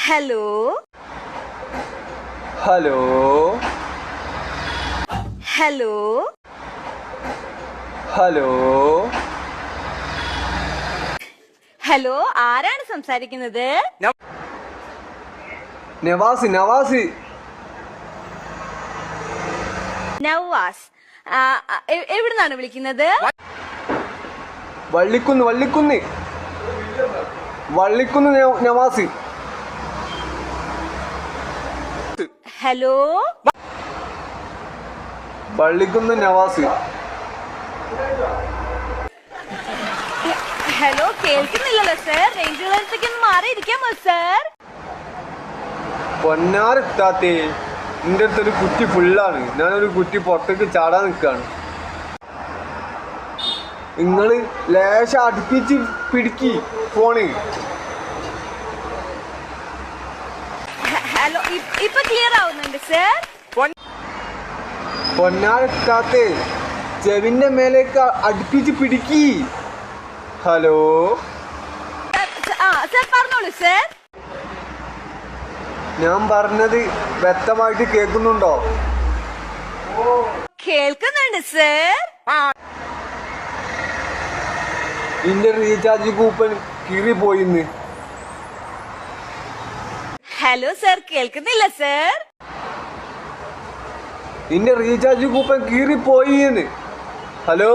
Hello hello hello hello hello ആരാണ് സംസാരിക്കുന്നത്? നവാസ് നവാസ് നവാസ്. എവിടുന്നാണ് വിളിക്കുന്നത്? വള്ളിക്കുന്ന് വള്ളിക്കുന്ന് വള്ളിക്കുന്ന് നവാസ്. ഹലോ വള്ളിക്കുന്ന് നവാസ്. ഹലോ കേൾക്കുന്നില്ലല്ലോ സർ. റേഞ്ചുള്ളടുത്തേക്ക് ഒന്ന് മാറിയിരിക്കാമോ സർ? പൊന്നാരെത്താത്തേ, എൻ്റെ അടുത്തൊരു കുറ്റി ഫുള്ളാണ്. ഞാനൊരു കുറ്റി പുറത്തേക്ക് ചാടാൻ നിൽക്കുകയാണ്. നിങ്ങള് ലേശം അടുപ്പിച്ച് പിടിക്കി ഫോണ്. ഹലോ ഇപ്പൊ ക്ലിയർ ആവുന്നുണ്ട് സർ. പൊന്നാരെത്താത്തേ, ചെവിന്റെ മേലേക്ക് അടുപ്പിച്ച് പിടിക്കി. ഹലോ സർ പറഞ്ഞോളൂ സർ. ഞാൻ പറഞ്ഞത് വ്യക്തമായിട്ട് കേൾക്കുന്നുണ്ടോ? കേൾക്കുന്നുണ്ട് സർ. ഇന്റെ റീചാർജ് കൂപ്പൺ കീറിപ്പോയിന്ന്. ഹലോ സർ കേൾക്കുന്നില്ല സർ. ഇന്റെ റീചാർജ് കൂപ്പൺ കീറിപ്പോയിന്ന്. ഹലോ